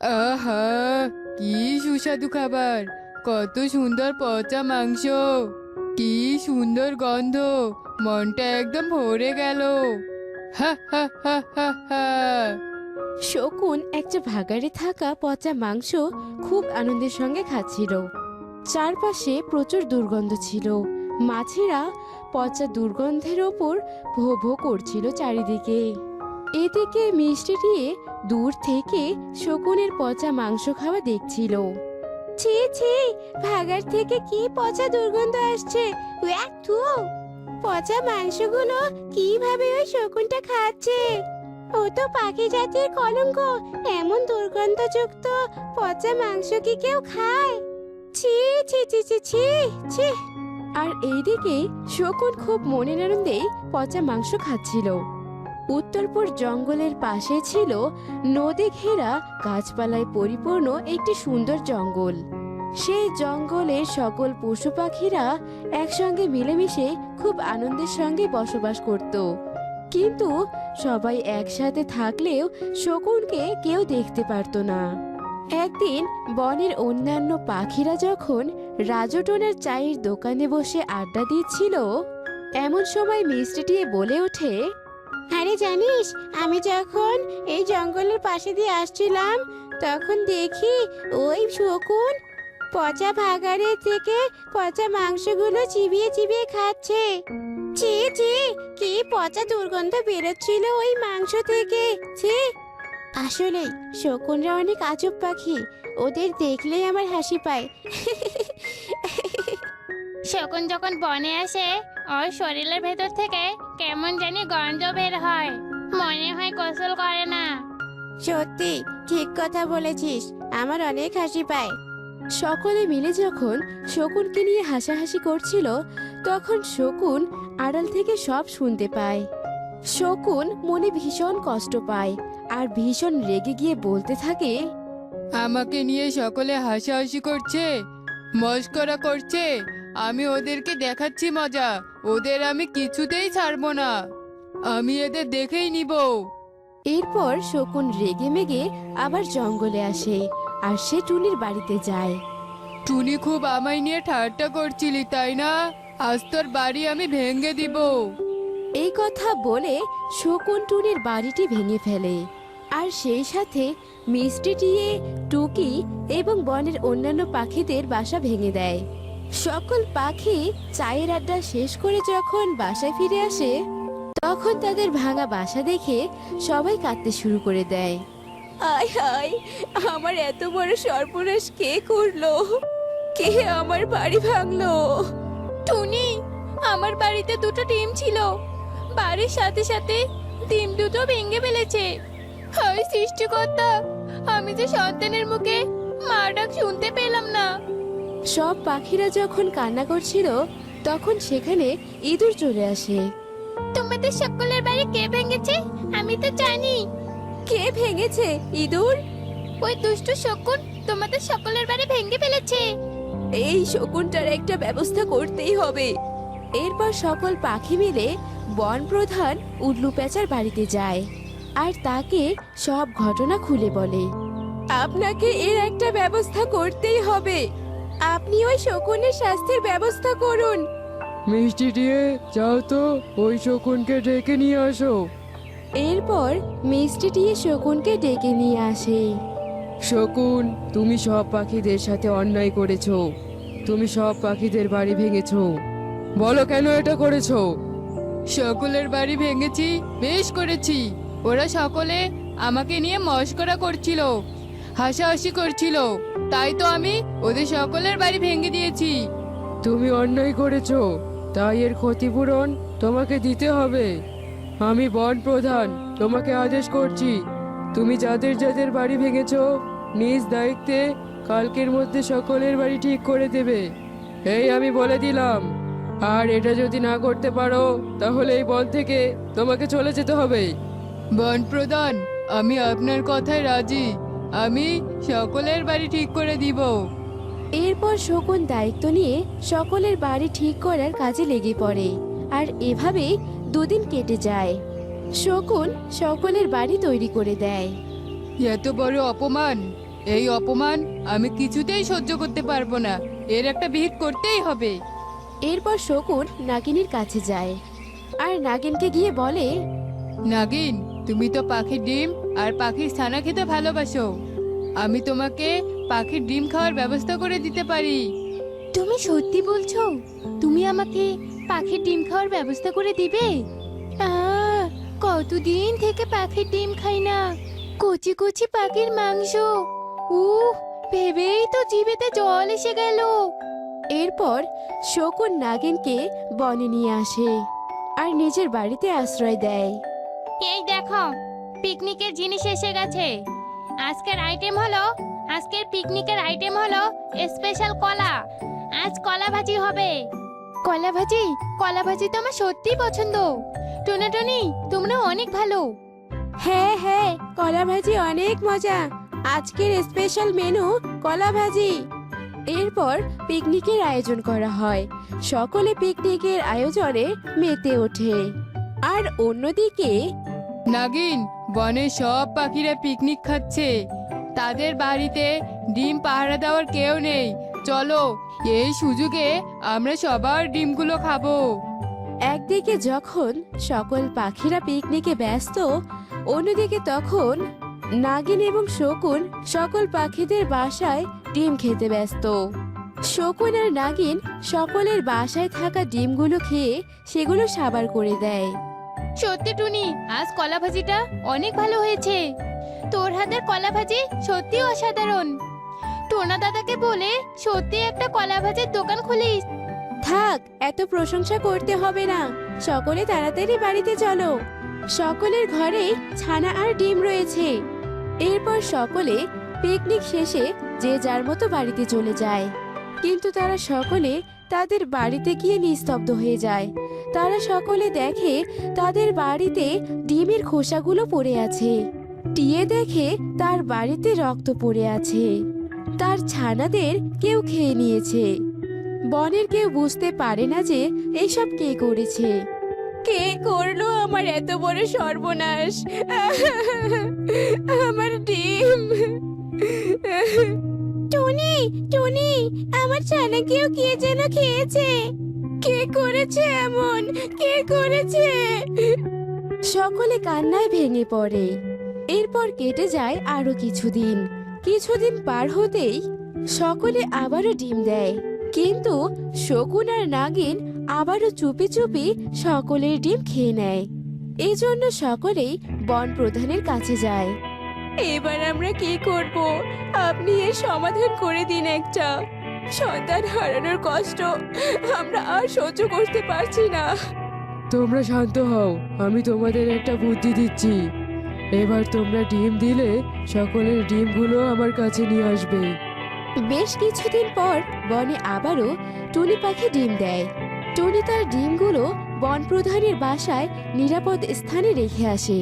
আহা, কি সুস্বাদু খাবার! কত সুন্দর পচা মাংস! কি সুন্দর গন্ধ! মনটা একদম ভরে গেল। হা হা হা হা হা। শকুন একটা ভাগাড়ে থাকা পচা মাংস খুব আনন্দের সঙ্গে খাচ্ছিল। চারপাশে প্রচুর দুর্গন্ধ ছিল। মাছিরা পচা দুর্গন্ধের ওপর ভো ভো করছিল চারিদিকে। এদিকে মিষ্টি দিয়ে দূর থেকে শকুনের পচা মাংস খাওয়া দেখছিল। ছি ছি, ভাগাড় থেকে কি পচা দুর্গন্ধ আসছে! ওয়াক থু! পচা মাংসগুলো কিভাবে ওই শকুনটা খাচ্ছে? ও তো পাখি জাতির কলঙ্ক। এমন দুর্গন্ধযুক্ত পচা মাংস কি কেউ খায়? ছি ছি ছি ছি ছি ছি। আর এইদিকে শকুন খুব মনের আনন্দে পচা মাংস খাচ্ছিল। উত্তরপুর জঙ্গলের পাশে ছিল নদী ঘেরা গাছপালায় পরিপূর্ণ একটি সুন্দর জঙ্গল। সেই জঙ্গলের সকল পশু পাখিরা একসঙ্গে মিলেমিশে খুব আনন্দের সঙ্গে বসবাস করত। কিন্তু সবাই একসাথে থাকলেও শকুনকে কেউ দেখতে পারত না। একদিন বনের অন্যান্য পাখিরা যখন রাজটনের চায়ের দোকানে বসে আড্ডা দিচ্ছিল, এমন সময় মিষ্টিটিয়ে বলে ওঠে, আরে জানিস, আমি যখন এই জঙ্গলের পাশে দিয়ে আসছিলাম তখন দেখি ওই শকুন পচা ভাগাড়ের থেকে পচা মাংসগুলো চিবিয়ে চিবিয়ে খাচ্ছে। ছি ছি, কি পচা দুর্গন্ধ বেরোচ্ছিল ওই মাংস থেকে! ছি! আসলে শকুনরা অনেক আজব পাখি, ওদের দেখলেই আমার হাসি পায়। শকুন যখন বনে আসে ওর শরীরের ভেতর থেকে কেমন জানি গন্ধ বের হয়, মনে হয় গোসল করে না। সত্যি ঠিক কথা বলেছিস, আমার অনেক হাসি পায়। সকলে মিলে যখন শকুনকে নিয়ে হাসাহাসি করছিল, তখন শকুন আড়াল থেকে সব শুনতে পায়। শকুন মনে ভীষণ কষ্ট পায় আর ভীষণ রেগে গিয়ে বলতে থাকে, আমাকে নিয়ে সকলে হাসাহাসি করছে, মস্করা করছে। আমি ওদেরকে দেখাচ্ছি মজা। ওদের আমি কিছুতেই ছাড়বো না। আমি এদের দেখেই নিব। এরপর শকুন রেগে মেগে আবার জঙ্গলে আসে আর সে টুনির বাড়িতে যায়। টুনি, খুব আমায় নিয়ে ঠাট্টা করছিলি তাই না? আজ তোর বাড়ি আমি ভেঙে দিব। এই কথা বলে শকুন টুনির বাড়িটি ভেঙে ফেলে আর সেই সাথে মিষ্টি টিয়ে, টুকি এবং বনের অন্যান্য পাখিদের বাসা ভেঙে দেয়। সকল পাখি চায়ের আড্ডা শেষ করে যখন বাসায় ফিরে আসে, তখন তাদের ভাঙা বাসা দেখে সবাই কাঁদতে শুরু করে দেয়। আয় হায়, আমার এত বড় সর্বনাশ কে করলো? কে আমার বাড়ি ভাঙলো? টুনি, আমার বাড়িতে দুটো ডিম ছিল, বাড়ির সাথে সাথে ডিম দুটো ভেঙে ফেলেছে। হায় সৃষ্টিকর্তা, আমি যে সন্তানের মুখে মা ডাক শুনতে পেলাম না। সব পাখিরা যখন কান্না করছিল, তখন সেখানে ইঁদুর চলে আসে। তোমাদের সকলের বাড়ি কে ভেঙেছে আমি তো জানি। কে ভেঙেছে? ইঁদুর? ওই দুষ্টু শকুন তোমাদের সকলের বাড়ি ভেঙে ফেলেছে। এই শকুনটার একটা ব্যবস্থা করতেই হবে। এরপর সকল পাখি মিলে বন প্রধান উল্লু পেঁচার বাড়িতে যায় আর তাকে সব ঘটনা খুলে বলে। আপনাকে এর একটা ব্যবস্থা করতেই হবে। আপনি ওই শকুনের শাস্তির ব্যবস্থা করুন। মিষ্টি দিয়ে যাও তো ওই শকুনকে ডেকে নিয়ে আসো। এরপর মিষ্টি দিয়ে শকুনকে ডেকে নিয়ে আসে। শকুন, তুমি সব পাখিদের সাথে অন্যায় করেছো। তুমি সব পাখিদের বাড়ি ভেঙেছো। বলো কেন এটা করেছো? সকলের বাড়ি ভেঙেছি, বেশ করেছি। ওরা সকলে আমাকে নিয়ে মস্করা করছিল, হাসাহাসি করছিল, তাই তো আমি ওদের সকলের বাড়ি ভেঙে দিয়েছি। তুমি অন্যায় করেছো, তাই এর ক্ষতিপূরণ তোমাকে দিতে হবে। আমি বন প্রধান, তোমাকে আদেশ করছি, তুমি যাদের যাদের বাড়ি ভেঙেছো নিজ দায়িত্বে কালকের মধ্যে সকলের বাড়ি ঠিক করে দেবে। এই আমি বলে দিলাম। আর এটা যদি না করতে পারো তাহলে এই বন থেকে তোমাকে চলে যেতে হবে। বন প্রধান, আমি আপনার কথায় রাজি। আমি সকলের বাড়ি ঠিক করে দিব। এরপর শকুন দায়িত্ব নিয়ে সকলের বাড়ি ঠিক করার কাজে লেগে পড়ে আর এভাবে দুদিন কেটে যায়। শকুন সকলের বাড়ি তৈরি করে দেয়। এত বড় অপমান এই অপমান আমি কিছুতেই সহ্য করতে পারবো না। এর একটা বিহিত করতেই হবে। এরপর শকুন নাগিনীর কাছে যায় আর নাগিনকে গিয়ে বলে, নাগিন, তুমি তো পাখির ডিম আর পাখির ছানা খেতে ভালোবাসো। আমি তোমাকে পাখির ডিম খাওয়ার ব্যবস্থা করে দিতে পারি। তুমি সত্যি বলছো? তুমি আমাকে পাখির ডিম খাওয়ার ব্যবস্থা করে দিবে? কতদিন থেকে পাখির ডিম খাই না। কচি কচি পাখির মাংস, ভেবেই তো জিভেতে জল এসে গেল। এরপর শকুন নাগিনকে বনে নিয়ে আসে আর নিজের বাড়িতে আশ্রয় দেয়। এই দেখো, পিকনিকের জিনিস এসে গেছে। আজকের পিকনিকের আইটেম হলো স্পেশাল কলা। আজ কলা ভাজি হবে। কলা ভাজি? কলা ভাজি তো আমার সত্যি পছন্দ। টোনাটনি, তোমরা অনেক ভালো। হ্যাঁ হ্যাঁ, কলা ভাজি অনেক মজা। আজকের স্পেশাল মেনু কলা ভাজি। এরপর পিকনিকের আয়োজন করা হয়। সকলে পিকনিকের আয়োজনে মেতে ওঠে। আর অন্যদিকে নাগিন, বনের সব পাখিরা পিকনিক খাচ্ছে। তাদের বাড়িতে ডিম পাহারা দেওয়ার কেউ নেই। চলো, এই সুযোগে আমরা সবার ডিমগুলো খাবো। একদিকে যখন সকল পাখিরা পিকনিকে ব্যস্ত, অন্যদিকে তখন নাগিন এবং শকুন সকল পাখিদের বাসায় ডিম খেতে ব্যস্ত। শকুন আর নাগিন সকলের বাসায় থাকা ডিমগুলো খেয়ে সেগুলো সাবার করে দেয়। সত্যি টুনি, আজ কলা ভাজিটা অনেক ভালো হয়েছে। তোর হাতের কলা ভাজি সত্যি অসাধারণ। টোনা দাদাকে বলে সত্যি একটা কলা ভাজির দোকান খুলিস। থাক, এত প্রশংসা করতে হবে না। সকলে তাড়াতাড়ি বাড়িতে চলো। সকলের ঘরে ছানা আর ডিম রয়েছে। এরপর সকলে পিকনিক শেষে যে যার মতো বাড়িতে চলে যায়। কিন্তু তারা সকলে তাদের বাড়িতে গিয়ে নিস্তব্ধ হয়ে যায়। তারা সকলে দেখে তাদের বাড়িতে ডিমের খোসাগুলো পড়ে আছে। টিয়ে দেখে তার বাড়িতে রক্ত পড়ে আছে। তার ছানাদের কেউ খেয়ে নিয়েছে। বনের কেউ বুঝতে পারে না যে এসব কে করেছে। কে করলো আমার এত বড় সর্বনাশ? আমার ডিম। টনি, টনি, আমার ছানাকেও কে যেন খেয়েছে। কে করেছে এমন? কে করেছে? সকলে কান্নায় ভেঙে পড়ে। এরপর কেটে যায় আরো কিছুদিন। কিছুদিন পার হতেই সকলে আবারও ডিম দেয়। কিন্তু শকুন আর নাগিন আবারও চুপি চুপি সকলের ডিম খেয়ে নেয়। এজন্য সকলেই বন প্রধানের কাছে যায়। এবার আমরা কি করব? আপনি এর সমাধান করে দিন। একটা সন্তান হারানোর কষ্ট আমরা আর সহ্য করতে পারছি না। তোমরা শান্ত হও, আমি তোমাদের একটা বুদ্ধি দিচ্ছি। এবার তোমরা ডিম দিলে সকলের ডিমগুলো আমার কাছে নিয়ে আসবে। বেশ কিছুদিন পর বনে আবারও টুনি পাখি ডিম দেয়। টুনি তার ডিমগুলো বন প্রধানের বাসায় নিরাপদ স্থানে রেখে আসে।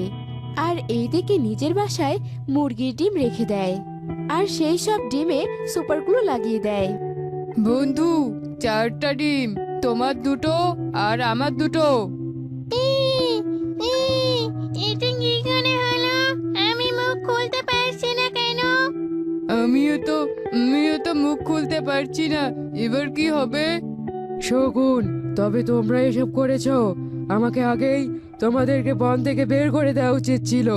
আর এইদিকে নিজের বাসায় মুরগির ডিম রেখে দেয়। আর সেই সব ডিমে সুপারগ্লু লাগিয়ে দেয়। বন্ধু, 4টা ডিম, তোমার 2টো আর আমার 2টো। এটা কি করে হলো? আমি মুখ খুলতে পারছি না কেন? আমিও তো মুখ খুলতে পারছি না। এবার কি হবে? শকুন, তবে তোমরা এসব করেছো। আমাকে আগেই তোমাদেরকে বন থেকে বের করে দেওয়া উচিত ছিল।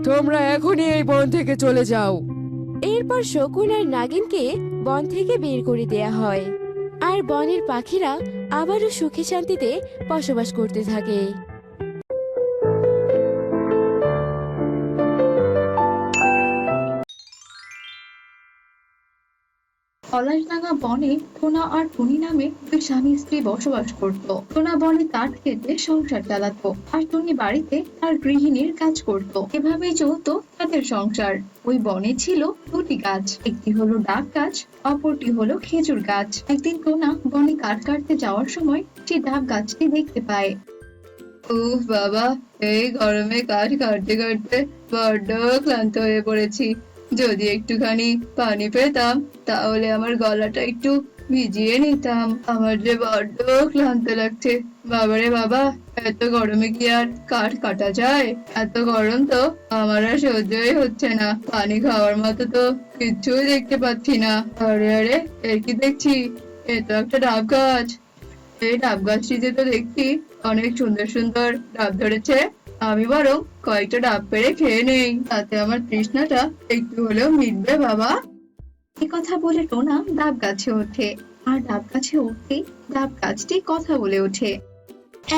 তোমরা এখনই এই বন থেকে চলে যাও। এরপর শকুন আর নাগিনকে বন থেকে বের করে দেয়া হয়। আর বনের পাখিরা আবারও সুখে শান্তিতে বসবাস করতে থাকে। পলাশডাঙ্গা বনে টোনা আর টুনি নামে দুই স্বামী স্ত্রী বসবাস করত। টোনা বনে কাঠ কেটে সংসার চালাতো আর টুনি বাড়িতে তার গৃহিণীর কাজ করত। এভাবেই চলতো তাদের সংসার। ওই বনে ছিল 2টি গাছ, একটি হলো ডাব গাছ, অপরটি হলো খেজুর গাছ। একদিন টোনা বনে কাঠ কাটতে যাওয়ার সময় সে ডাব গাছটি দেখতে পায়। উফ বাবা, এই গরমে কাঠ কাটতে কাটতে বড্ড ক্লান্ত হয়ে পড়েছি। যদি একটুখানি পানি পেতাম তাহলে আমার গলাটা একটু ভিজিয়ে নিতাম। আমার যে বড্ড ক্লান্ত লাগছে। বাবারে বাবা, এত গরমে কি আর কাঠ কাটা যায়? এত গরম তো আমার আর সহ্যই হচ্ছে না। পানি খাওয়ার মতো তো কিচ্ছুই দেখতে পাচ্ছি না। আরে আরে, এর কি দেখছি? এ তো একটা ডাব গাছ। এই ডাব গাছটিতে তো দেখছি অনেক সুন্দর সুন্দর ডাব ধরেছে। আমি বরং কয়েকটা ডাব পেড়ে খেয়ে নেই, তাতে আমার তৃষ্ণাটা একটু হলেও মিটবে বাবা। এ কথা বলে টোনা ডাব গাছে ওঠে, আর ডাব গাছে উঠতেই ডাব গাছটি কথা বলে ওঠে।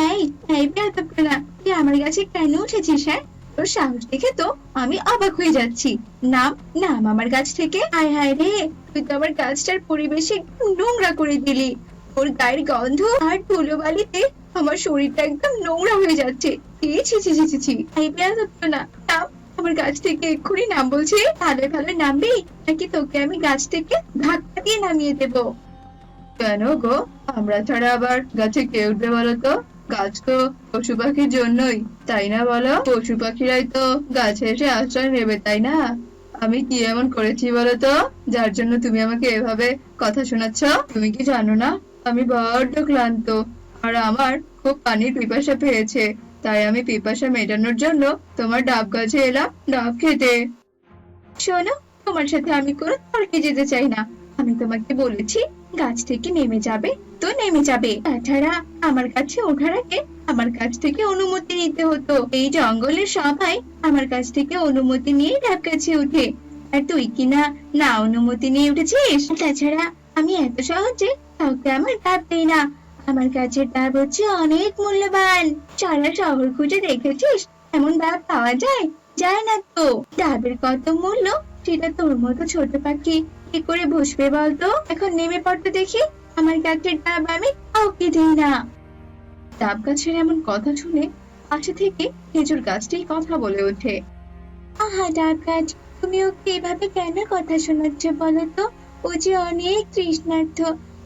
এই এই বেয়াদবখানা, তুই আমার গাছে কেন উঠেছিস? হ্যাঁ, তোর সাহস দেখে তো আমি অবাক হয়ে যাচ্ছি। নাম নাম আমার গাছ থেকে। হায় হায় রে, তুই তো আমার গাছটার পরিবেশ একদম নোংরা করে দিলি। ওর গায়ের গন্ধ আর ধুলোবালিতে আমার শরীরটা একদম নোংরা হয়ে যাচ্ছে। ছি ছি ছি ছি ছি ছি। এই বেয়াদবখানা, নাম আমার গাছ থেকে, এক্ষুনি নাম বলছি। ভালো ভালো নামবি, নাকি তোকে আমি গাছ থেকে ধাক্কা দিয়ে নামিয়ে দেবো। কেন গো, আমরা ছাড়া আবার গাছে কে উঠবে বলো তো? গাছ তো পশু পাখির জন্যই, তাই না বলো? পশু পাখিরাই তো গাছে এসে আশ্রয় নেবে, তাই না? আমি কি এমন করেছি বলো তো, যার জন্য তুমি আমাকে এভাবে কথা শোনাচ্ছ? তুমি কি জানো না আমি বড্ড ক্লান্ত, আর আমার খুব পানির পিপাসা পেয়েছে। তাই আমি পিপাসা মেটানোর জন্য তোমার ডাব গাছে এলাম ডাব খেতে। শোনো, তোমার সাথে আমি কোনো তর্কে যেতে চাই না। আমি তোমাকে বলেছি গাছ থেকে নেমে যাবে তো নেমে যাবে। তাছাড়া আমার কাছে ওঠার আগে আমার কাছ থেকে অনুমতি নিতে হতো। এই জঙ্গলের সবাই আমার কাছ থেকে অনুমতি নিয়ে ডাব গাছে উঠে, আর তুই কিনা না অনুমতি নিয়ে উঠেছিস। তাছাড়া আমি এত সহজে কাউকে আমার ডাব দেই না। আমার গাছের ডাব হচ্ছে অনেক মূল্যবান। সারা শহর খুঁজে দেখেছিস এমন ডাব পাওয়া যায়? যায় না তো। ডাবের কত মূল্য সেটা তোর মতো ছোট পাখি কি করে বুঝবে বলতো? এখন নেমে পড়তে দেখি, আমার গাছের ডাব আমি কাউকে দিই না। ডাব গাছের এমন কথা শুনে পাশে থেকে খেজুর গাছটি কথা বলে ওঠে। আহা ডাব গাছ, তুমি ওকে এভাবে কেন কথা শোনাচ্ছ বলো তো? ও যে অনেক তৃষ্ণার্ত,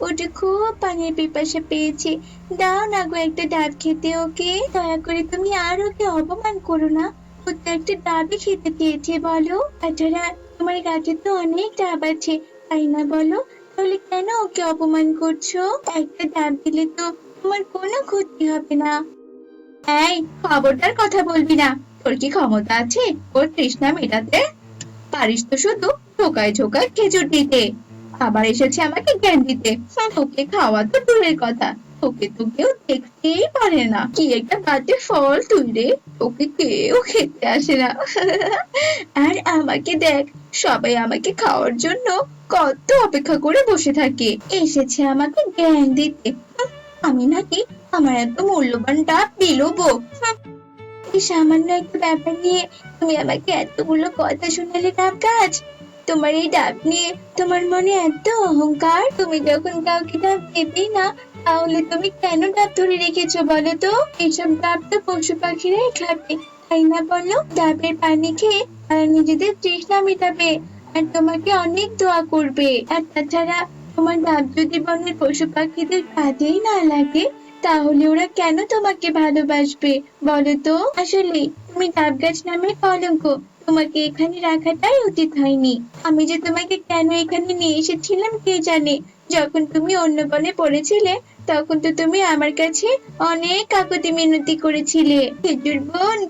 ওটা খুব পানির পিপাসা পেয়েছে। দাও না গো একটা ডাব খেতে ওকে। দয়া করে তুমি আর ওকে অপমান করো না। ও তো একটা ডাবই খেতে চেয়েছে বলো। তাছাড়া তোমার গাছে তো অনেক ডাব আছে, তাই না বলো? তাহলে কেন ওকে অপমান করছো? একটা ডাব দিলে তো তোমার কোনো ক্ষতি হবে না। এই, খবরদার কথা বলবি না। তোর কি ক্ষমতা আছে ওর তৃষ্ণা মেটাতে? পারিস তো শুধু ঠোকায় ঠোকায় খেজুর দিতে, আবার এসেছে আমাকে জ্ঞান দিতে। ওকে খাওয়া তো দূরের কথা, ওকে তো কেউ দেখতেই পারে না। কি একটা বাজে ফল তুই রে, ওকে কেউ খেতে আসে না। আর আমাকে দেখ, সবাই আমাকে খাওয়ার জন্য কত অপেক্ষা করে বসে থাকে। এসেছে আমাকে জ্ঞান দিতে। আমি নাকি আমার এত মূল্যবান ডাব বিলোবো? এই সামান্য একটা ব্যাপার নিয়ে তুমি আমাকে এতগুলো কথা শোনালে ডাব গাছ। তোমার এই ডাব নিয়ে তোমার মনে এত অহংকার। তুমি যখন কাউকে ডাব দেবেই না, তাহলে তুমি কেন ডাব ধরে রেখেছো বলো তো? এইসব ডাব তো পশু পাখিরাই খাবে, তাই না বলো? ডাবের পানি খেয়ে তারা নিজেদের তৃষ্ণা মেটাবে আর তোমাকে অনেক দোয়া করবে। আর তাছাড়া তোমার ডাব যদি বনের পশু পাখিদের কাজেই না লাগে, তাহলে ওরা কেন তোমাকে ভালোবাসবে বলো তো? আসলে তুমি ডাব গাছ নামের কলঙ্ক, তোমাকে এখানে রাখাটাই উচিত হয়নি। আমি যে তোমাকে কেন এখানে নিয়ে এসেছিলাম কে জানে। যখন তুমি অন্য বনে পড়েছিলে, তখন তো তুমি আমার কাছে অনেক কাকুতি মিনতি করেছিলে।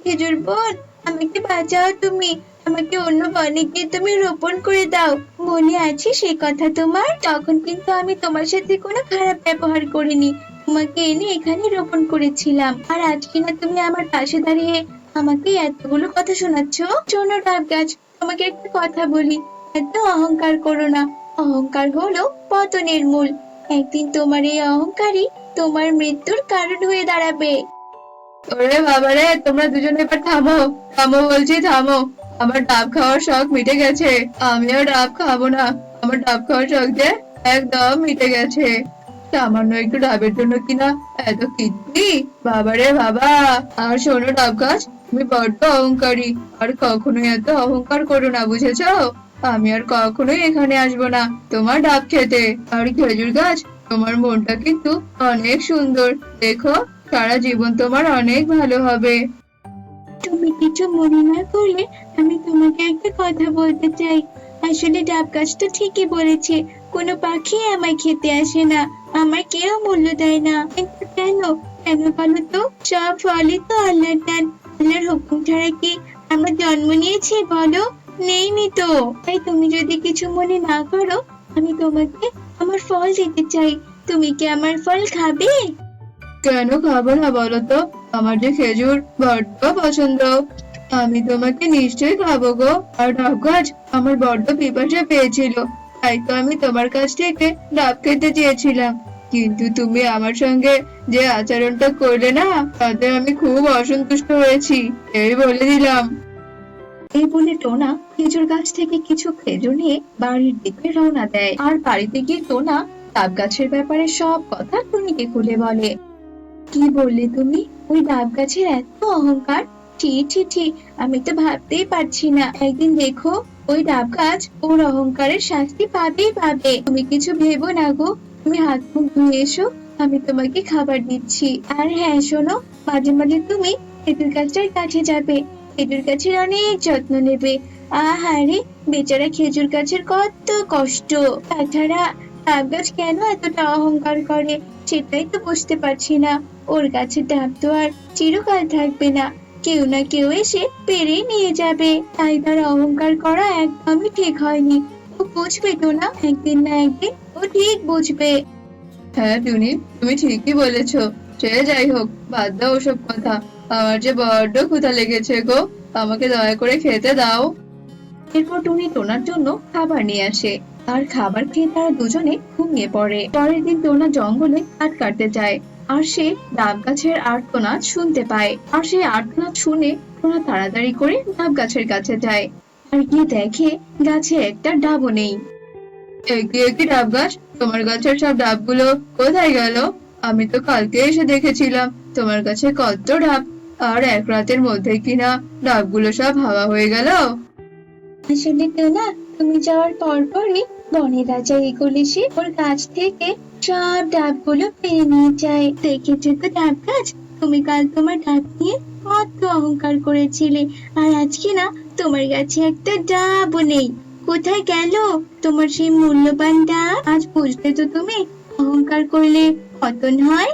খেজুর বোন, আমাকে বাঁচাও তুমি। আমাকে অন্য বনে গিয়ে তুমি রোপণ করে দাও। মনে আছে সে কথা তোমার? তখন কিন্তু আমি তোমার সাথে কোনো খারাপ ব্যবহার করিনি, তোমাকে এনে এখানে রোপণ করেছিলাম। আর আজ কিনা তুমি আমার পাশে দাঁড়িয়ে আমাকে এতগুলো কথা শোনাচ্ছ। শোনো ডাব গাছ, তোমাকে একটা কথা বলি, এত অহংকার করো না। অহংকার হলো পতনের মূল। একদিন তোমার এই অহংকারই তোমার মৃত্যুর কারণ হয়ে দাঁড়াবে। ওরে বাবারে, তোমরা দুজনে এবার থামো, থামো বলছি, থামো। আমার ডাব খাওয়ার শখ মিটে গেছে। আমিও ডাব খাবো না। আমার ডাব খাওয়ার শখ যে একদম মিটে গেছে। সামান্য একটু ডাবের জন্য কিনা এত কীর্তি, বাবারে বাবা। আর শোনো ডাব গাছ, তুমি বড্ড অহংকারী, আর কখনোই এত অহংকার করো না, বুঝেছো? আমি আর কখনোই এখানে আসবো না তোমার ডাব খেতে। আর খেজুর গাছ, তোমার মনটা কিন্তু অনেক সুন্দর, দেখো সারা জীবন তোমার অনেক ভালো হবে। তুমি কিছু মনে না করলে আমি তোমাকে একটা কথা বলতে চাই। আসলে ডাব গাছটা ঠিকই বলেছে, কোনো পাখি আমায় খেতে আসে না, আমার কেউ মূল্য দেয় না। কিন্তু কেন, কেন বলো তো? সব ফলই তো আল্লাহর দান। আল্লাহর হুকুম ছাড়া কি আমার জন্ম নিয়েছে বলো? নেইনি তো। তাই তুমি যদি কিছু মনে না করো, আমি তোমাকে আমার ফল দিতে চাই। তুমি কি আমার ফল খাবে? কেন খাবো না বলো তো? আমার যে খেজুর বড্ড পছন্দ, আমি তোমাকে নিশ্চয়ই খাবো গো। আর ডাব গাছ, আমার বড্ড পিপাসা পেয়েছিল, তাই তো আমি তোমার কাছ থেকে ডাব খেতে চেয়েছিলাম। কিন্তু তুমি আমার সঙ্গে যে আচরণটা করলে না, তাতে আমি খুব অসন্তুষ্ট হয়েছি, এই বলে দিলাম। এই বলে টোনা খেজুর গাছ থেকে কিছু খেজুর নিয়ে বাড়ির দিকে রওনা দেয়। আর বাড়িতে গিয়ে টোনা ডাব গাছের ব্যাপারে সব কথা টুনিকে খুলে বলে। কি বললে তুমি? ওই ডাব গাছের এত অহংকার! ছি ছি ছি, আমি তো ভাবতেই পারছি না। একদিন দেখো, ওই ডাব গাছ ওর অহংকারের শাস্তি পাবেই পাবে। তুমি কিছু ভেবো না গো, তুমি হাত মুখ ধুয়ে এসো, আমি তোমাকে খাবার দিচ্ছি। আর হ্যাঁ শোনো, মাঝে মাঝে তুমি খেজুর গাছটার কাছে যাবে, খেজুর গাছের অনেক যত্ন নেবে। আহারে, বেচারা খেজুর গাছের কত কষ্ট। তাছাড়া ডাব গাছ কেন এতটা অহংকার করে সেটাই তো বুঝতে পারছি না। ওর গাছের ডাব তো আর চিরকাল থাকবে না, কেউ না কেউ এসে পেরে নিয়ে যাবে। তাই তার অহংকার করা একদমই ঠিক হয়নি। ও বুঝবে তো না, একদিন না একদিন ও ঠিক বুঝবে। হ্যাঁ টুনি, তুমি ঠিকই বলেছো। সে যাই হোক, বাদ দাও ওসব কথা। আমার যে বড্ড ক্ষুধা লেগেছে গো, আমাকে দয়া করে খেতে দাও। এরপর টুনি টোনার জন্য খাবার নিয়ে আসে। আর খাবার খেয়ে তারা দুজনে ঘুমিয়ে পড়ে। পরের দিন টোনা জঙ্গলে কাঠ কাটতে যায়, আর সে ডাব গাছের আর্তনাদ শুনতে পায়। আর সেই আর্তনাদ শুনে টোনা তাড়াতাড়ি করে ডাব গাছের কাছে যায়, আর গিয়ে দেখে গাছে একটা ডাবও নেই। একে একে ডাব গাছ, তোমার গাছের সব ডাবগুলো কোথায় গেল? আমি তো কালকে এসে দেখেছিলাম তোমার কাছে কত ডাব, আর এক রাতের মধ্যে কিনা ডাবগুলো সব হাওয়া হয়ে গেল। আসলে তো না, তুমি যাওয়ার পরপরই বনের রাজা এগুলো এসে ওর গাছ থেকে সব ডাবগুলো পেরে নিয়ে যায়। দেখেছো তো ডাব গাছ, তুমি কাল তোমার ডাব নিয়ে কত অহংকার করেছিলে, আর আজকে না তোমার কাছে একটা ডাবও নেই। কোথায় গেল তোমার সেই মূল্যবান ডাব? আজ বুঝলে তো তুমি, অহংকার করলে পতন হয়।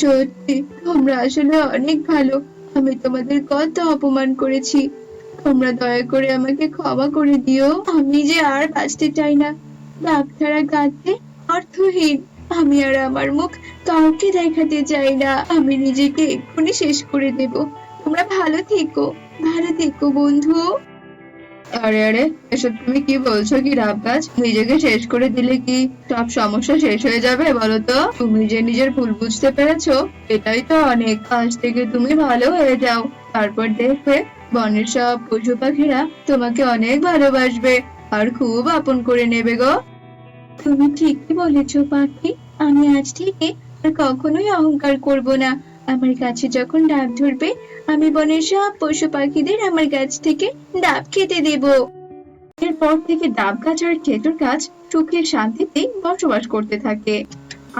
সত্যি তোমরা আসলে অনেক ভালো, আমি তোমাদের কত অপমান করেছি, তোমরা দয়া করে আমাকে ক্ষমা করে দিও। আমি যে আর বাঁচতে চাই না, ডাব ছাড়া গাছে অর্থহীন। আমি আর আমার মুখ কাউকে দেখাতে চাই না, আমি নিজেকে এক্ষুনি শেষ করে দেব। তোমরা ভালো থেকো বন্ধু। আরে আরে, এসব তুমি কি বলছো কি ডাব গাছ? নিজেকে শেষ করে দিলে কি সব সমস্যা শেষ হয়ে যাবে বলো তো? তুমি যে নিজের ভুল বুঝতে পেরেছো, এটাই তো অনেক। আজ থেকে তুমি ভালো হয়ে যাও, তারপর দেখবে বনের সব পশু পাখিরা তোমাকে অনেক ভালোবাসবে আর খুব আপন করে নেবে গো। তুমি ঠিকই বলেছো পাখি, আমি আজ থেকে আর কখনোই অহংকার করব না। আমার কাছে যখন ডাব ধরবে, আমি বনের সব পশু পাখিদের আমার গাছ থেকে ডাব খেতে দেব। এরপর থেকে ডাব গাছ আর খেজুর গাছ সুখে শান্তিতে বসবাস করতে থাকে।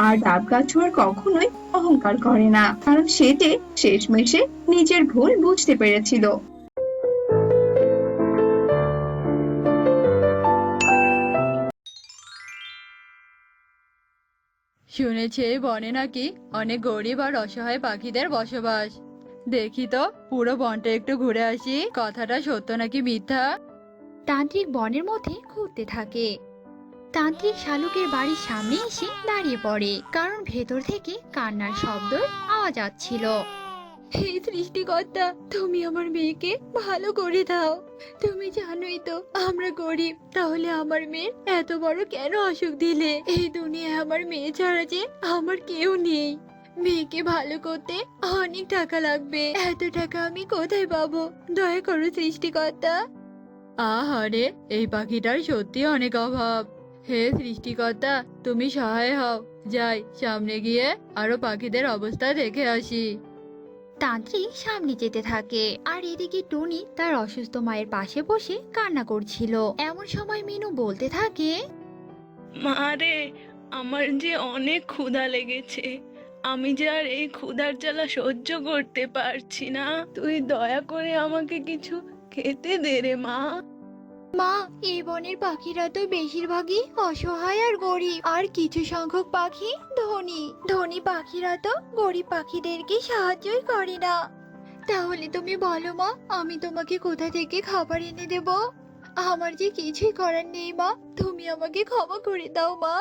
আর ডাব গাছ আর কখনোই অহংকার করে না, কারণ সে যে শেষমেশে নিজের ভুল বুঝতে পেরেছিল। শুনেছি এই বনে নাকি অনেক গরিব আর অসহায় পাখিদের বসবাস। দেখি তো পুরো বনটা একটু ঘুরে আসি, কথাটা সত্য নাকি মিথ্যা। তান্ত্রিক বনের মধ্যে ঘুরতে থাকে। তান্ত্রিক শালুকের বাড়ির সামনে এসে দাঁড়িয়ে পড়ে, কারণ ভেতর থেকে কান্নার শব্দ আওয়াজ আসছিল। হে সৃষ্টিকর্তা, তুমি আমার মেয়েকে ভালো করে দাও। তুমি জানোই তো আমরা গরিব, তাহলে আমার মেয়ের এত বড় কেন অসুখ দিলে? এই দুনিয়ায় আমার মেয়ে ছাড়া যে আমার কেউ নেই। মেয়েকে ভালো করতে অনেক টাকা লাগবে, এত টাকা আমি কোথায় পাবো? দয়া করো সৃষ্টিকর্তা। আহারে, এই পাখিটার সত্যি অনেক অভাব। হে সৃষ্টিকর্তা, তুমি সহায় হও। যাই সামনে গিয়ে আরো পাখিদের অবস্থা দেখে আসি। তান্ত্রিক সামনে যেতে থাকে, আর এদিকে টুনি তার অসুস্থ মায়ের পাশে বসে কান্না করছিল। এমন সময় মিনু বলতে থাকে, মা রে, আমার যে অনেক ক্ষুধা লেগেছে, আমি যে আর এই ক্ষুধার জ্বালা সহ্য করতে পারছি না। তুই দয়া করে আমাকে কিছু খেতে দে রে মা। মা, এই বনের পাখিরা তো বেশিরভাগই অসহায় আর গরিব, আর কিছু সংখ্যক পাখি ধনী। ধনী পাখিরা তো গরিব পাখিদেরকে সাহায্যই করে না। তাহলে তুমি বলো মা, আমি তোমাকে কোথা থেকে খাবার এনে দেব? আমার যে কিছুই করার নেই মা, তুমি আমাকে ক্ষমা করে দাও মা।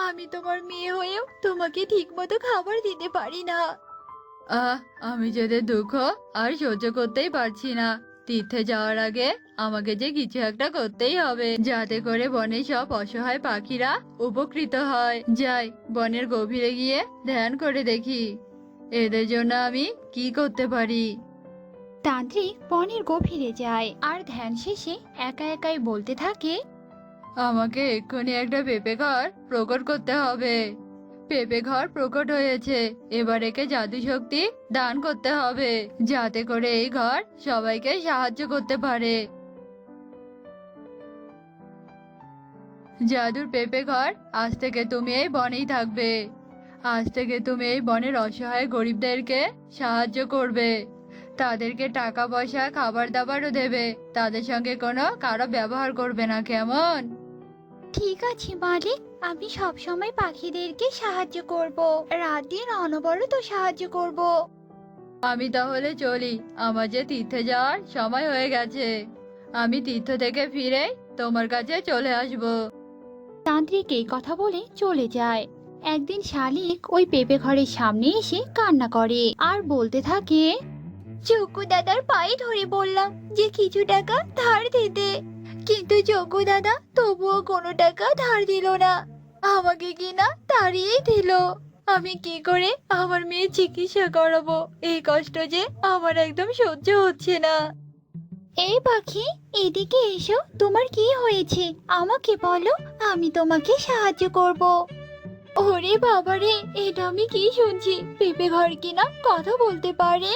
আমি তোমার মেয়ে হয়েও তোমাকে ঠিকমতো খাবার দিতে পারি না। আমি যেতে দুঃখ আর সহ্য করতেই পারছি না। তীর্থে যাওয়ার আগে আমাকে যে কিছু একটা করতেই হবে, যাতে করে বনের সব অসহায় পাখিরা উপকৃত হয়। যাই, বনের গভীরে গিয়ে ধ্যান করে দেখি এদের জন্য আমি কি করতে পারি। তান্ত্রিক বনের গভীরে যায় আর ধ্যান শেষে একা একাই বলতে থাকে, আমাকে এক্ষুনি একটা পেঁপে ঘর প্রকট করতে হবে। পেঁপে ঘর প্রকট হয়েছে, এবার একে জাদু শক্তি দান করতে হবে, যাতে করে এই ঘর সবাইকে সাহায্য করতে পারে। জাদুর পেঁপে ঘর, আজ থেকে তুমি এই বনেই থাকবে। আজ থেকে তুমি এই বনের অসহায় গরিবদেরকে সাহায্য করবে, তাদেরকে টাকা পয়সা খাবার দাবারও দেবে, তাদের সঙ্গে কোনো খারাপ ব্যবহার করবে না, কেমন? ঠিক আছে মালিক, আমি সবসময় পাখিদেরকে সাহায্য করব, রাত দিন অনবরত সাহায্য করব। আমি তাহলে চলি, আমার যে তীর্থে যাওয়ার সময় হয়ে গেছে। আমি তীর্থ থেকে ফিরে তোমার কাছে চলে আসব। তান্ত্রিক এই কথা বলে চলে যায়। একদিন শালিক ওই পেঁপে ঘরের সামনে এসে কান্না করে আর বলতে থাকে, যোগ্য দাদার পায়ে ধরে বললাম যে কিছু টাকা ধার দিতে, কিন্তু যোগ্য দাদা তবুও কোনো টাকা ধার দিল না, আমাকে কিনা তাড়িয়ে দিল। আমি কি করে আমার মেয়ে চিকিৎসা করাবো? এই কষ্ট যে আমার একদম সহ্য হচ্ছে না। এই পাখি, এদিকে এসো, তোমার কি হয়েছে আমাকে বলো, আমি তোমাকে সাহায্য করব। ওরে বাবারে, এটা আমি কি শুনছি? পেঁপে ঘর কিনা কথা বলতে পারে?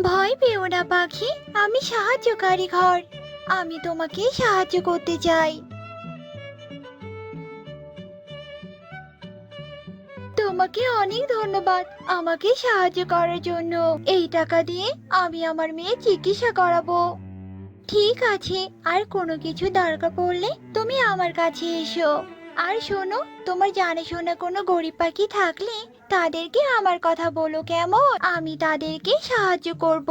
ভয় পেও না পাখি, আমি সাহায্যকারী ঘর, আমি তোমাকে সাহায্য করতে চাই। তোমাকে অনেক ধন্যবাদ আমাকে সাহায্য করার জন্য। এই টাকা দিয়ে আমি আমার মেয়ে চিকিৎসা করাবো। ঠিক আছে, আর কোনো কিছু দরকার পড়লে তুমি আমার কাছে এসো। আর শোনো, তোমার জানাশোনা কোনো গরিব পাখি থাকলে তাদেরকে আমার কথা বলো, কেমন? আমি তাদেরকে সাহায্য করব।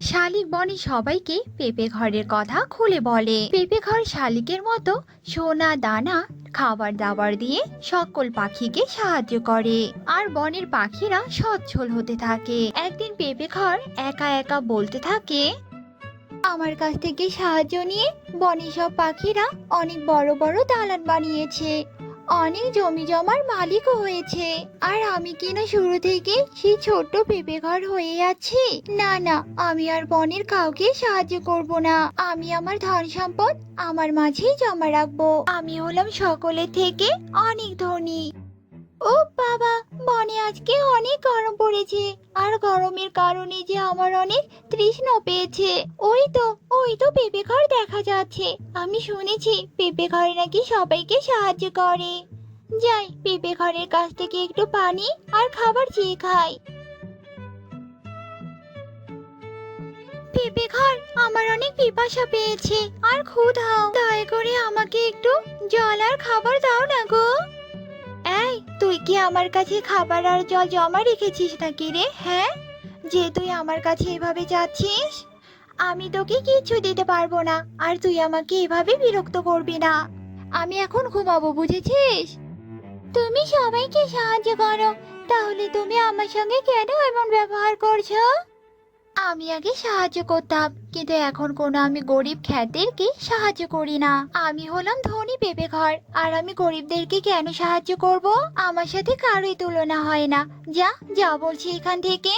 শালিক বনে সবাইকে পেঁপে ঘরের কথা খুলে বলে। পেঁপে ঘর শালিকের মতো সোনা দানা খাবার দাবার দিয়ে সকল পাখিকে সাহায্য করে, আর বনের পাখিরা সচ্ছল হতে থাকে। একদিন পেঁপে ঘর একা একা বলতে থাকে, আমার কাছ থেকে সাহায্য নিয়ে বনের সব পাখিরা অনেক বড় বড় দালান বানিয়েছে, অনেক জমি জমার মালিকও হয়েছে, আর আমি কিনা শুরু থেকে সেই ছোট্ট পেঁপে ঘর হয়ে আছি। না না, আমি আর বনের কাউকে সাহায্য করব না। আমি আমার ধন সম্পদ আমার মাঝেই জমা রাখবো। আমি হলাম সকলের থেকে অনেক ধনী। ও বাবা, বনে আজকে অনেক গরম পড়েছে, আর গরমের কারণে যে আমার অনেক তৃষ্ণা পেয়েছে। ওই তো পেঁপে ঘর দেখা যাচ্ছে। আমি শুনেছি পেঁপে ঘরে নাকি সবাইকে সাহায্য করে। যাই, পেঁপে ঘরের কাছ থেকে একটু পানি আর খাবার চেয়ে খাই। পেঁপে ঘর, আমার অনেক পিপাসা পেয়েছে আর ক্ষুধাও, দয়া করে আমাকে একটু জল আর খাবার দাও না গো। এই, তুই কি আমার কাছে খাবার আর জল জমা রেখেছিস নাকি রে? হ্যাঁ, যে তুই আমার কাছে এভাবে যাচ্ছিস, আমি তোকে কিচ্ছু দিতে পারবো না, আর তুই আমাকে এভাবে বিরক্ত করবি না। আমি এখন ঘুমাবো, বুঝেছিস? তুমি সবাইকে সাহায্য করো, তাহলে তুমি আমার সঙ্গে কেন এমন ব্যবহার করছো? আমি আগে সাহায্য করতাম, কিন্তু এখন কোনো আমি গরিব খ্যাতদেরকে সাহায্য করি না। আমি হলাম ধনী পেঁপে ঘর, আর আমি গরিবদেরকে কেন সাহায্য করব? আমার সাথে কারোই তুলনা হয় না। যা যা বলছি এখান থেকে।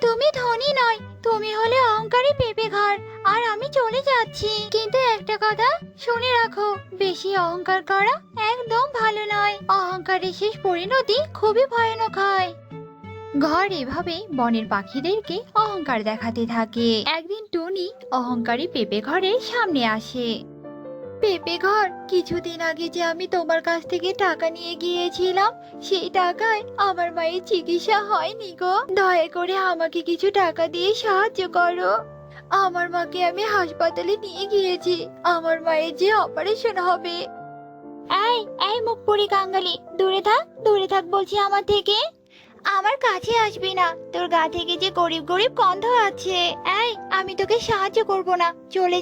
তুমি ধনী নয়, তুমি হলে অহংকারী পেঁপে ঘর, আর আমি চলে যাচ্ছি। কিন্তু একটা কথা শুনে রাখো, বেশি অহংকার করা একদম ভালো নয়। অহংকারের শেষ পরিণতি খুবই ভয়ানক হয়। ঘর এভাবে বনের পাখিদেরকে অহংকার দেখাতে থাকে। একদিন টুনি অহংকারী পেঁপে ঘরের সামনে আসে। পেঁপে ঘর, কিছুদিন আগে যে আমি তোমার কাছ থেকে টাকা নিয়ে গিয়েছিলাম, সেই টাকায় আমার মায়ের চিকিৎসা হয়নি গো। দয়া করে আমাকে কিছু টাকা দিয়ে সাহায্য করো। আমার মাকে আমি হাসপাতালে নিয়ে গিয়েছি, আমার মায়ের যে অপারেশন হবে। এই এই মুখ পুরি কাঙ্গালি, দূরে থাক বলছি আমার থেকে। আমার কাছে আসবি না, তোর গা থেকে যে গরিব গরিব গন্ধ আছে। এই আমি তোকে সাহায্য করব না, চলে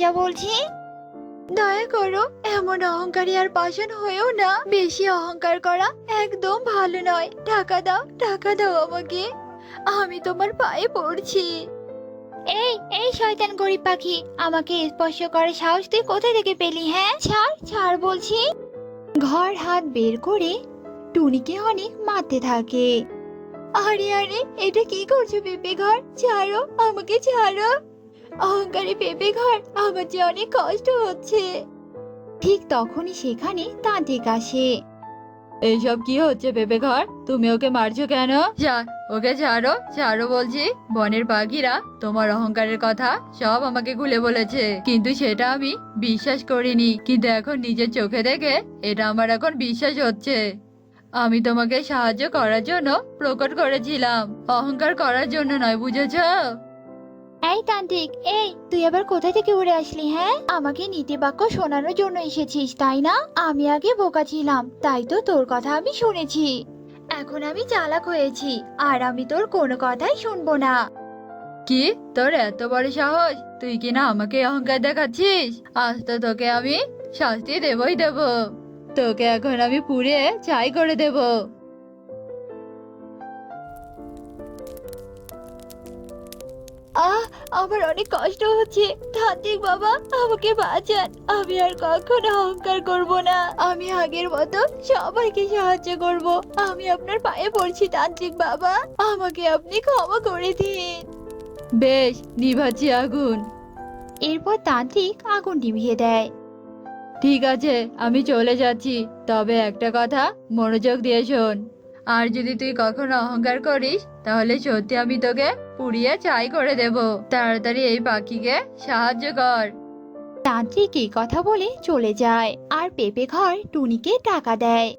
যা বলছি। দয়া করো, এমন অহংকারী আর পাষাণ হয়েও না। বেশি অহংকার করা একদম ভালো নয়। টাকা দাও আমাকে, আমি তোমার পায়ে পড়ছি। এই শয়তান গরিব পাখি, আমাকে স্পর্শ করার সাহস তুই কোথা থেকে পেলি? হ্যাঁ ছাড় বলছি। ঘর হাত বের করে টুনিকে অনেক মারতে থাকে। আরে এটা কি করছো পেঁপে ঘর? ছাড়ো আমাকে, ছাড়ো। অহংকারী পেঁপে ঘর, আমার যে অনেক কষ্ট হচ্ছে। ঠিক তখনই সেখানে তান্ত্রিক আসে। এইসব কি হচ্ছে পেঁপে ঘর? তুমি ওকে মারছো কেন? ওকে ছাড়ো বলছি। বনের পাখিরা তোমার অহংকারের কথা সব আমাকে খুলে বলেছে, কিন্তু সেটা আমি বিশ্বাস করিনি। কিন্তু এখন নিজের চোখে দেখে এটা আমার এখন বিশ্বাস হচ্ছে। আমি তোমাকে সাহায্য করার জন্য প্রকট করেছিলাম, অহংকার করার জন্য নয়, বুঝেছো? এই তান্ত্রিক, তুই আবার কোথা থেকে উড়ে আসলি? হ্যাঁ, আমাকে নীতি বাক্য শোনানোর জন্য এসেছিস তাই না? আমি আগে বোকা ছিলাম, তাই তো তোর কথা আমি শুনেছি। এখন আমি চালাক হয়েছি, আর আমি তোর কোনো কথাই শুনবো না। কি, তোর এত বড় সাহস? তুই কি না আমাকে অহংকার দেখাচ্ছিস? আজ তো তোকে আমি শাস্তি দেবই দেব। তোকে এখন আমি পুড়ে ছাই করে দেব। আমার অনেক কষ্ট হচ্ছে, তান্ত্রিক বাবা আমাকে বাঁচান। আমি আর কখনো অহংকার করব না, আমি আগের মতো সবাইকে সাহায্য করব। আমি আপনার পায়ে পড়ছি তান্ত্রিক বাবা, আমাকে আপনি ক্ষমা করে দিন। বেশ, নিভাচ্ছি আগুন। এরপর তান্ত্রিক আগুন নিভিয়ে দেয়। ঠিক আছে, আমি চলে যাচ্ছি, তবে একটা কথা মনোযোগ দিয়ে শোন। আর যদি তুই কখনো অহংকার করিস, তাহলে সত্যি আমি তোকে পুড়িয়ে ছাই করে দেব। তাড়াতাড়ি এই পাখিকে সাহায্য কর। তান্ত্রিক এই কথা বলে চলে যায়, আর পেঁপে ঘর টুনিকে টাকা দেয়।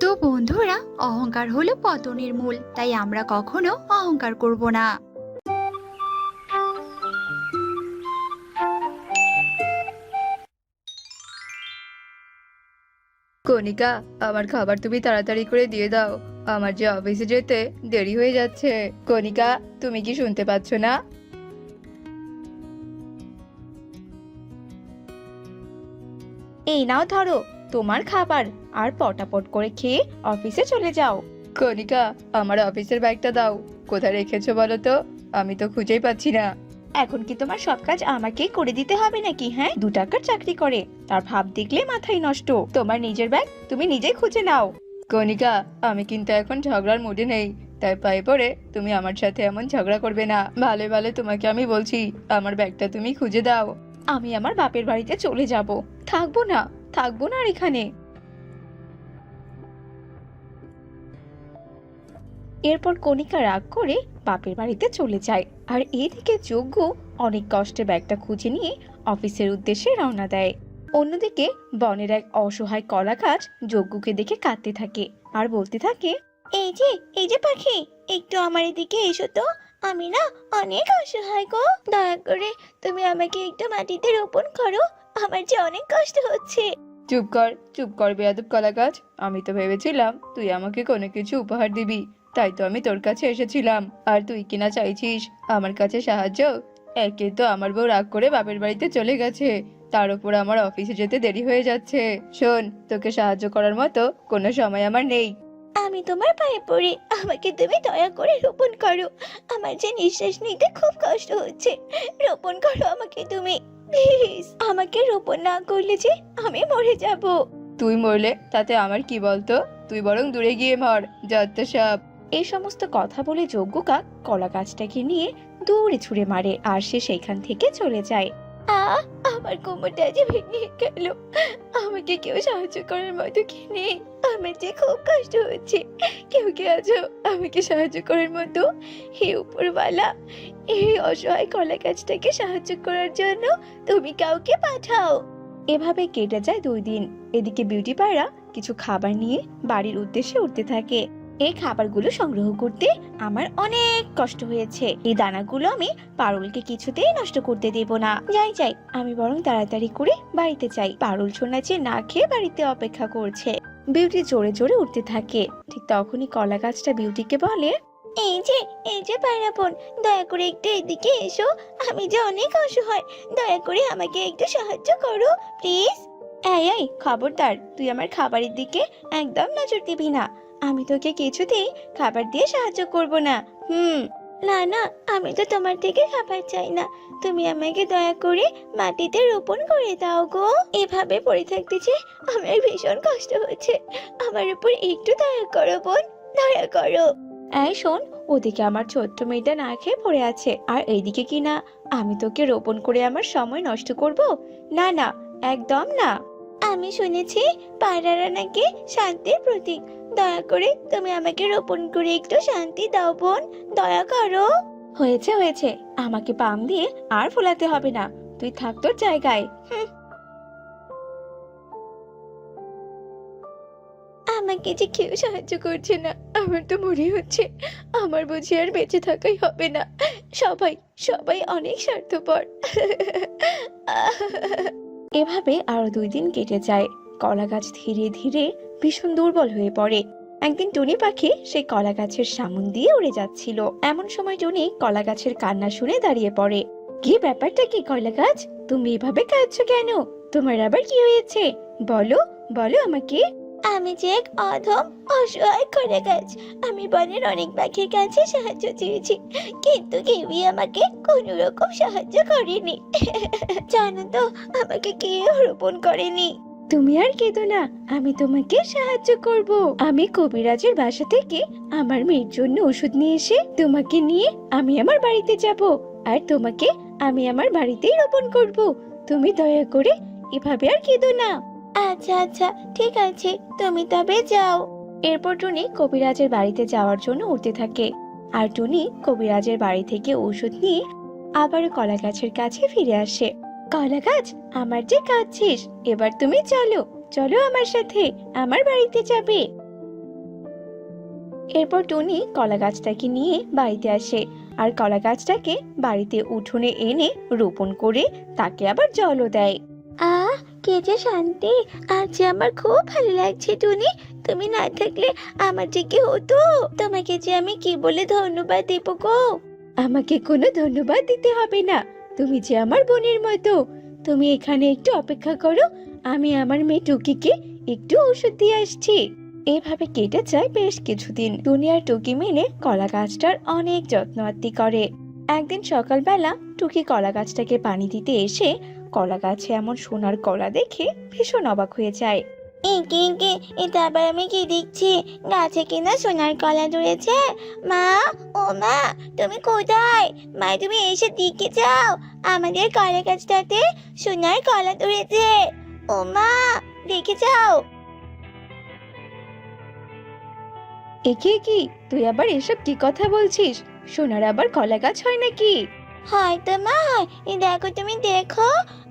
তো বন্ধুরা, অহংকার হলো পতনের মূল, তাই আমরা কখনো অহংকার করব না। কণিকা, আমার খাবার তুমি তাড়াতাড়ি করে দিয়ে দাও, আমার যে অফিসে যেতে দেরি হয়ে যাচ্ছে। কণিকা, তুমি কি শুনতে পাচ্ছ না? এই নাও ধরো তোমার খাবার, আর পটাপট করে খেয়ে অফিসে চলে যাও। কণিকা, আমার অফিসের ব্যাগটা দাও। কোথায় রেখেছো বলো তো? আমি তো খুঁজেই পাচ্ছি না। এখন কি তোমার সব কাজ আমাকেই করে দিতে হবে নাকি? হ্যাঁ, 2 টাকার চাকরি করে তার ভাব দেখলে মাথায় নষ্ট। তোমার নিজের ব্যাগ তুমি নিজেই খুঁজে নাও। কণিকা, আমি কিন্তু এখন ঝগড়ার মুডে নেই, তাই পায়ে পড়ে তুমি আমার সাথে এমন ঝগড়া করবে না। ভালো ভালো তোমাকে আমি বলছি, আমার ব্যাগটা তুমি খুঁজে দাও। আমি আমার বাপের বাড়িতে চলে যাব, থাকবো না আর এখানে। এরপর কণিকা রাগ করে বাপের বাড়িতে চলে যায়, আর এদিকে যজ্ঞ অনেক কষ্টে ব্যাগটা খুঁজে নিয়ে অফিসের উদ্দেশ্যে রওনা দেয়। অন্যদিকে বনের এক অসহায় কলা গাছ যজ্ঞকে দেখে কাঁদতে থাকে আর বলতে থাকে, এই যে পাখি, একটু আমার এদিকে এসো তো। আমি না অনেক অসহায় গো, দয়া করে তুমি আমাকে একটু মাটিতে রোপণ করো, আমার যে অনেক কষ্ট হচ্ছে। চুপ কর বেয়াদব কলা গাছ। আমি তো ভেবেছিলাম তুই আমাকে কোনো কিছু উপহার দিবি, তাই তো আমি তোর কাছে এসেছিলাম। আর তুই কিনা চাইছিস আমার কাছে সাহায্য? একে তো আমার বউ রাগ করে বাপের বাড়িতে চলে গেছে, তার উপর আমার অফিসে যেতে দেরি হয়ে যাচ্ছে। শোন, তোকে সাহায্য করার মতো কোনো সময় আমার নেই। আমি তোমার পায়ে পড়ি, আমাকে তুমি দয়া করে রোপণ করো, আমার যে নিঃশ্বাস নিতে খুব কষ্ট হচ্ছে, রোপণ করো আমাকে তুমি, প্লিজ। আমাকে রোপণ না করলে যে আমি মরে যাব। তুই মরলে তাতে আমার কি বলতো? তুই বরং দূরে গিয়ে মর, যত সব। এই সমস্ত কথা বলে যজ্ঞ কাক কলা গাছটাকে নিয়ে দূরে ছুঁড়ে মারে, আর সে সেইখান থেকে চলে যায়। আমার কোমরটা যে ভেঙে গেল, আমাকে কেউ সাহায্য করার মতো কি নেই? আমার যে খুব কষ্ট হচ্ছে, কেউ কে আছো আমাকে সাহায্য করার মতো? হে উপরওয়ালা, এই অসহায় কলা গাছটাকে সাহায্য করার জন্য তুমি কাউকে পাঠাও। এভাবে কেটে যায় 2 দিন। এদিকে বিউটি পায়রা কিছু খাবার নিয়ে বাড়ির উদ্দেশ্যে উঠতে থাকে। এই খাবারগুলো সংগ্রহ করতে আমার অনেক কষ্ট হয়েছে। এই দানাগুলো আমি পারুলকে কিছুতেই নষ্ট করতে দেব না। যাই যাই, আমি বরং তাড়াতাড়ি করে বাড়িতে যাই। পারুল সোনা যে না খেয়ে বাড়িতে অপেক্ষা করছে। বিউটি জোরে জোরে উঠতে থাকে। ঠিক তখনই কলা গাছটা বিউটিকে বলে, এই যে পায়রা বোন, দয়া করে একটু এদিকে এসো। আমি যে অনেক অসহায়, দয়া করে আমাকে একটু সাহায্য করো প্লিজ। এই খবরদার, তুই আমার খাবারের দিকে একদম নজর দিবি না। আমি তোকে কিছুতেই খাবার দিয়ে সাহায্য করব না। না না, আমি তো তোমার থেকে খাবার চাই না। তুমি আমাকে দয়া করে মাটিতে রোপণ করে দাও গো। এভাবে পড়ে থাকতে যে আমার ভীষণ কষ্ট হচ্ছে। আমার উপর একটু দয়া করো বোন, দয়া করো। এই শোন, ওদিকে আমার ছোট্ট মেয়েটা না খেয়ে পড়ে আছে, আর এইদিকে কি না আমি তোকে রোপণ করে আমার সময় নষ্ট করব? না না, একদম না। আমি শুনেছি পায়রারা নাকি শান্তির প্রতীক। দয়া করে তুমি আমাকে রোপণ করে একটু শান্তি দাও বোন, দয়া করো। হয়েছে হয়েছে, আমাকে পাম দিয়ে আর ফোলাতে হবে না। তুই থাক তোর জায়গায়। আমাকে যে কেউ সাহায্য করছে না, আমার তো মনে হচ্ছে আমার বুঝি আর বেঁচে থাকাই হবে না। সবাই সবাই অনেক স্বার্থপর। এভাবে আরো 2 দিন কেটে যায়। কলা গাছ ধীরে ধীরে ভীষণ দুর্বল হয়ে পড়ে। একদিন টুনি পাখি সেই কলা গাছের সামন দিয়ে উড়ে যাচ্ছিল। এমন সময় টুনি কলা গাছের কান্না শুনে দাঁড়িয়ে পড়ে। কি ব্যাপারটা কি কলা গাছ, তুমি এভাবে কাঁদছো কেন? তোমার আবার কি হয়েছে? বলো বলো আমাকে। আমি যে এক অধম অসহায় কলা গাছ। আমি বনের অনেক পাখির কাছে সাহায্য চেয়েছি, কিন্তু কেউই আমাকে কোনো রকম সাহায্য করেনি। জানো তো, আমাকে কেউ রোপণ করেনি। তুমি আর কেঁদো না, আমি তোমাকে সাহায্য করব। আমি কবিরাজের বাসা থেকে আমার মেয়ের জন্য ওষুধ নিয়ে এসে তোমাকে নিয়ে আমি আমার বাড়িতে যাব, আর তোমাকে আমি আমার বাড়িতেই রোপণ করব। তুমি দয়া করে এভাবে আর কেঁদো না। আচ্ছা আচ্ছা, ঠিক আছে, তুমি তবে যাও। এরপর টুনি কবিরাজের বাড়িতে যাওয়ার জন্য উঠতে থাকে। আর টুনি কবিরাজের বাড়ি থেকে ওষুধ নিয়ে আবার কলা গাছের কাছে ফিরে আসে। কলা গাছ, আমার যে কাজ শেষ, এবার তুমি চলো চলো আমার সাথে, আমার বাড়িতে যাবে। এরপর টুনি কলা গাছটাকে নিয়ে বাড়িতে আসে, আর কলা গাছটাকে বাড়িতে উঠোনে এনে রোপণ করে তাকে আবার জলও দেয়। কে যে শান্তি, আজ যে আমার খুব ভালো লাগছে টুনি। তুমি না থাকলে আমার যে কি হতো, তোমাকে যে আমি কি বলে ধন্যবাদ দেব গো। আমাকে কোনো ধন্যবাদ দিতে হবে না, তুমি যে আমার বোনের মতো। তুমি এখানে একটু অপেক্ষা করো, আমি আমার মেয়ে টুকিকে একটু ওষুধ দিয়ে আসছি। এইভাবে কেটে যায় বেশ কিছুদিন। টুনি আর টুকি মিলে কলা গাছটার অনেক যত্ন আত্তি করে। একদিন সকালবেলা টুকি কলা গাছটাকে পানি দিতে এসে কলা গাছে এমন সোনার কলা দেখে ভীষণ অবাক হয়ে যায়। এটা আবার আমি কি দেখছি? গাছে কিনা সোনার কলা ধরেছে। মা, ও মা, তুমি কোথায়? মা, তুমি এসে দিকে যাও, আমাদের কলা গাছটাতে সোনার কলা ধরেছে। ও মা, দেখে যাও। একে কি, তুই আবার এসব কি কথা বলছিস? সোনার আবার কলা গাছ হয় নাকি? হয়তো মা হয়। দেখো, তুমি দেখো,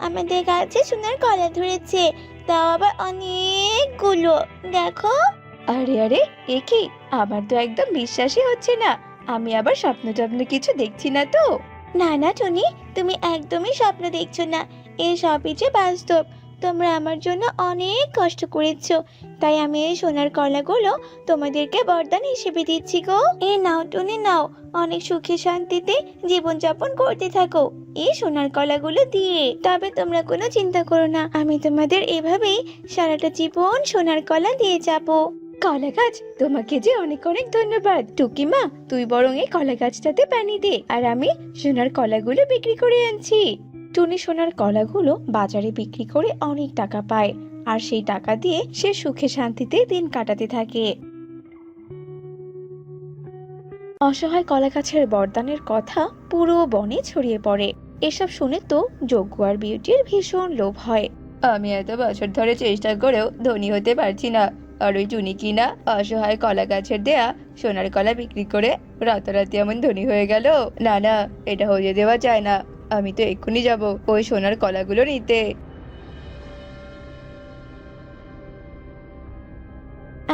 আমাদের গাছে সোনার কলা ধরেছে, তাও আবার অনেকগুলো। দেখো। আরে আরে, এ কি? আমার তো একদম বিশ্বাসই হচ্ছে না। আমি আবার স্বপ্ন টপ্ন কিছু দেখছি না তো? না না টুনি, তুমি একদমই স্বপ্ন দেখছো না, এই সবই যে বাস্তব। তোমরা আমার জন্য অনেক কষ্ট করেছো, তাই আমি এই সোনার কলাগুলো তোমাদেরকে বরদান হিসেবে দিচ্ছি গো। এই নাও টুনি, নাও, অনেক সুখে শান্তিতে জীবনযাপন করতে থাকো এই সোনার কলাগুলো দিয়ে। তবে তোমরা কোনো চিন্তা করো না, আমি তোমাদের এভাবেই সারাটা জীবন সোনার কলা দিয়ে যাব। কলা গাছ, তোমাকে যে অনেক অনেক ধন্যবাদ। টুকি মা, তুই বরং এই কলা গাছটাতে পানি দে, আর আমি সোনার কলাগুলো বিক্রি করে আনছি। টুনি সোনার কলাগুলো বাজারে বিক্রি করে অনেক টাকা পায়, আর সেই টাকা দিয়ে সে সুখে শান্তিতে দিন কাটাতে থাকে। অসহায় কলা গাছের বরদানের কথা পুরো বনে ছড়িয়ে পড়ে। এসব শুনে তো যজ্ঞ আর বিউটির ভীষণ লোভ হয়। আমি এত বছর ধরে চেষ্টা করেও ধনী হতে পারছি না, আর ওই টুনি কিনা অসহায় কলা গাছের দেয়া সোনার কলা বিক্রি করে রাতারাতি এমন ধনী হয়ে গেল। না না, এটা হয়ে দেওয়া যায় না। আমি তো এক্ষুনি যাব ওই সোনার কলাগুলো নিতে।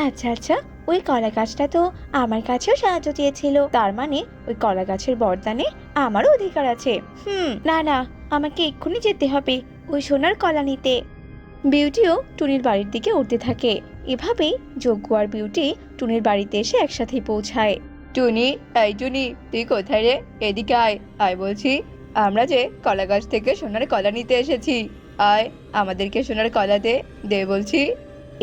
আচ্ছা আচ্ছা, ওই কলা গাছটা তো আমার কাছেও সাহায্য চেয়েছিল, তার মানে ওই কলা গাছের বরদানে আমারও অধিকার আছে। না না, আমাকে এক্ষুনি যেতে হবে ওই সোনার কলা নিতে। বিউটিও টুনির বাড়ির দিকে উঠতে থাকে। এভাবেই যজ্ঞ আর বিউটি টুনির বাড়িতে এসে একসাথেই পৌঁছায়। টুনি, এই টুনি, তুই কোথায় রে? এদিকে আয়, আয় বলছি। আমরা যে কলা গাছ থেকে সোনার কলা নিতে এসেছি, আয় আমাদেরকে সোনার কলা দে, দে বলছি।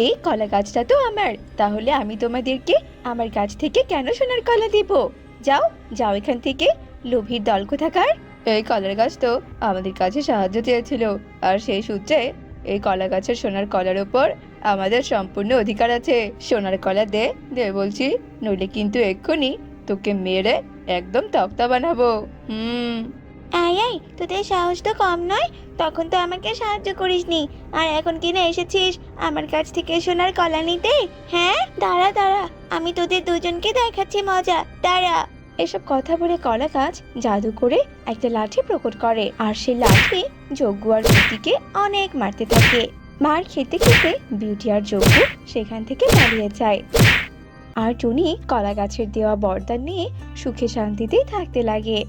এই কলা গাছটা তো আমার, তাহলে আমি তোমাদেরকে আমার গাছ থেকে কেন সোনার কলা দিব? যাও যাও এখান থেকে, লোভীর দল কোথাকার। এই কলার গাছ তো আমাদের কাছে সাহায্য চেয়েছিল, আর সেই সূত্রে এই কলা গাছের সোনার কলার ওপর আমাদের সম্পূর্ণ অধিকার আছে। সোনার কলা দে, দে বলছি, নইলে কিন্তু এক্ষুনি তোকে মেরে একদম তক্তা বানাবো। আয় আয়, তোদের সাহস তো কম নয়, তখন তো আমাকে সাহায্য করিসনি, আর এখন কিনা এসেছিস আমার কাছ থেকে সোনার কলা নিতে? হ্যাঁ, দাঁড়া দাঁড়া, আমি তোদের দুজনকে দেখাচ্ছি মজা, দাঁড়া। এসব কথা বলে কলা গাছ জাদু করে একটা লাঠি প্রকট করে, আর সেই লাঠি যজ্ঞ আর বিউটিকে অনেক মারতে থাকে। মার খেতে খেতে বিউটি আর যজ্ঞ সেখান থেকে পালিয়ে যায়। আর টুনি কলা গাছের দেওয়া বরদান নিয়ে সুখে শান্তিতেই থাকতে লাগে।